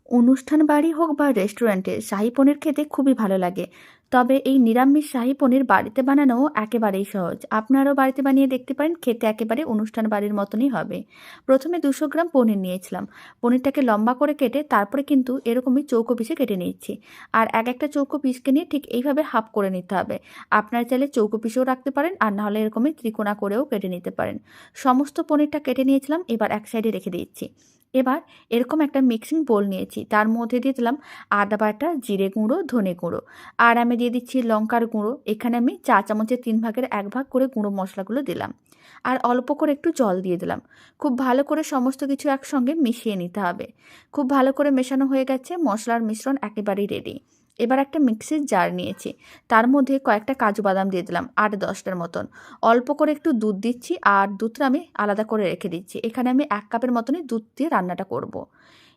অনুষ্ঠান বাড়ি হোক বা রেস্টুরেন্টে শাহী পনির খেতে খুবই ভালো লাগে। তবে এই নিরামিষ শাহী পনির বাড়িতে বানানোও একেবারেই সহজ। আপনারাও বাড়িতে বানিয়ে দেখতে পারেন, খেতে একেবারে অনুষ্ঠান বাড়ির মতনই হবে। প্রথমে 200 গ্রাম পনির নিয়েছিলাম। পনিরটাকে লম্বা করে কেটে তারপরে কিন্তু এরকমই চৌকো পিসে কেটে নিচ্ছি। আর এক একটা চৌকো পিসকে নিয়ে ঠিক এইভাবে হাফ করে নিতে হবে। আপনারা চাইলে চৌকো পিসেও রাখতে পারেন, আর নাহলে এরকমই ত্রিকোণা করেও কেটে নিতে পারেন। সমস্ত পনিরটা কেটে নিয়েছিলাম, এবার এক সাইডে রেখে দিচ্ছি। এবার এরকম একটা মিক্সিং বোল নিয়েছি, তার মধ্যে দিয়ে দিলাম আদা বাটা, জিরে গুঁড়ো, ধনে গুঁড়ো, আর আমি দিয়ে দিচ্ছি লঙ্কার গুঁড়ো। এখানে আমি চা চামচের 3 ভাগের 1 ভাগ করে গুঁড়ো মশলাগুলো দিলাম, আর অল্প করে একটু জল দিয়ে দিলাম। খুব ভালো করে সমস্ত কিছু একসঙ্গে মিশিয়ে নিতে হবে। খুব ভালো করে মেশানো হয়ে গেছে, মশলার মিশ্রণ একেবারেই রেডি। এবার একটা মিক্সির জার নিয়েছি, তার মধ্যে কয়েকটা কাজু বাদাম দিয়ে দিলাম, 8-10টার মতন। অল্প করে একটু দুধ দিচ্ছি, আর দুধটা আমি আলাদা করে রেখে দিচ্ছি। এখানে আমি 1 কাপের মতনই দুধ দিয়ে রান্নাটা করব।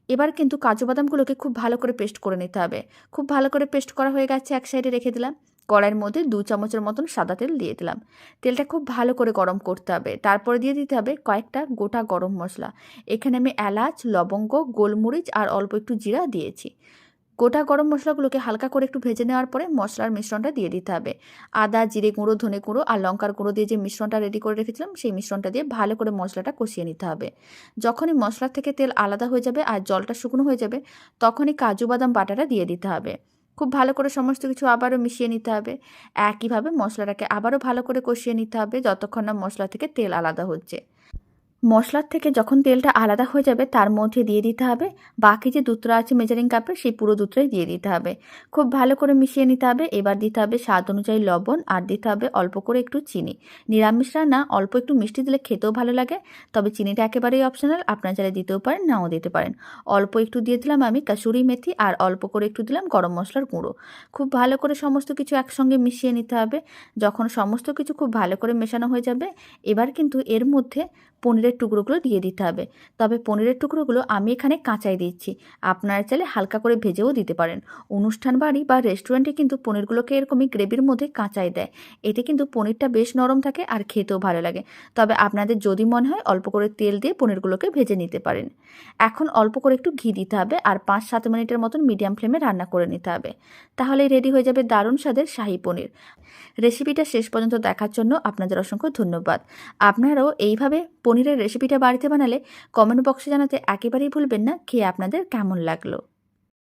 এবার কিন্তু কাজু বাদামগুলোকে খুব ভালো করে পেস্ট করে নিতে হবে। খুব ভালো করে পেস্ট করা হয়ে গেছে, এক সাইডে রেখে দিলাম। কড়াইয়ের মধ্যে 2 চামচের মতন সাদা তেল দিয়ে দিলাম। তেলটা খুব ভালো করে গরম করতে হবে। তারপরে দিয়ে দিতে হবে কয়েকটা গোটা গরম মশলা। এখানে আমি এলাচ, লবঙ্গ, গোলমরিচ আর অল্প একটু জিরা দিয়েছি। গোটা গরম মশলাগুলোকে হালকা করে একটু ভেজে নেওয়ার পরে মশলার মিশ্রণটা দিয়ে দিতে হবে। আদা, জিরে গুঁড়ো, ধনে গুঁড়ো আর লঙ্কার গুঁড়ো দিয়ে যে মিশ্রণটা রেডি করে রেখেছিলাম, সেই মিশ্রণটা দিয়ে ভালো করে মশলাটা কষিয়ে নিতে হবে। যখনই মশলা থেকে তেল আলাদা হয়ে যাবে আর জলটা শুকনো হয়ে যাবে, তখনই কাজু বাদাম বাটাটা দিয়ে দিতে হবে। খুব ভালো করে সমস্ত কিছু আবারও মিশিয়ে নিতে হবে। একইভাবে মশলাটাকে আবারও ভালো করে কষিয়ে নিতে হবে যতক্ষণ না মশলা থেকে তেল আলাদা হচ্ছে। মশলার থেকে যখন তেলটা আলাদা হয়ে যাবে, তার মধ্যে দিয়ে দিতে হবে বাকি যে দুধটা আছে মেজারিং কাপে, সেই পুরো দুধটাই দিয়ে দিতে হবে। খুব ভালো করে মিশিয়ে নিতে হবে। এবার দিতে হবে স্বাদ অনুযায়ী লবণ, আর দিতে হবে অল্প করে একটু চিনি। নিরামিষ রান্না অল্প একটু মিষ্টি দিলে খেতেও ভালো লাগে, তবে চিনিটা একেবারেই অপশনাল, আপনারা চাইলে দিতেও পারেন, নাও দিতে পারেন। অল্প একটু দিয়ে দিলাম আমি কাসুরি মেথি, আর অল্প করে একটু দিলাম গরম মশলার গুঁড়ো। খুব ভালো করে সমস্ত কিছু একসঙ্গে মিশিয়ে নিতে হবে। যখন সমস্ত কিছু খুব ভালো করে মেশানো হয়ে যাবে, এবার কিন্তু এর মধ্যে পনিরের টুকরোগুলো দিয়ে দিতে হবে। তবে পনিরের টুকরোগুলো আমি এখানে কাঁচাই দিচ্ছি, আপনারা চাইলে হালকা করে ভেজেও দিতে পারেন। অনুষ্ঠান বাড়ি বা রেস্টুরেন্টে কিন্তু পনিরগুলোকে এরকমই গ্রেভির মধ্যে কাঁচাই দেয়। এতে কিন্তু পনিরটা বেশ নরম থাকে আর খেতেও ভালো লাগে। তবে আপনাদের যদি মনে হয়, অল্প করে তেল দিয়ে পনিরগুলোকে ভেজে নিতে পারেন। এখন অল্প করে একটু ঘি দিতে হবে, আর 5-7 মিনিটের মতন মিডিয়াম ফ্লেমে রান্না করে নিতে হবে। তাহলেই রেডি হয়ে যাবে দারুণ স্বাদের শাহী পনির। রেসিপিটা শেষ পর্যন্ত দেখার জন্য আপনাদের অসংখ্য ধন্যবাদ। আপনারাও এইভাবে পনিরের রেসিপিটা বাড়িতে বানালে কমেন্ট বক্সে জানাতে একেবারেই ভুলবেন না খেয়ে আপনাদের কেমন লাগলো।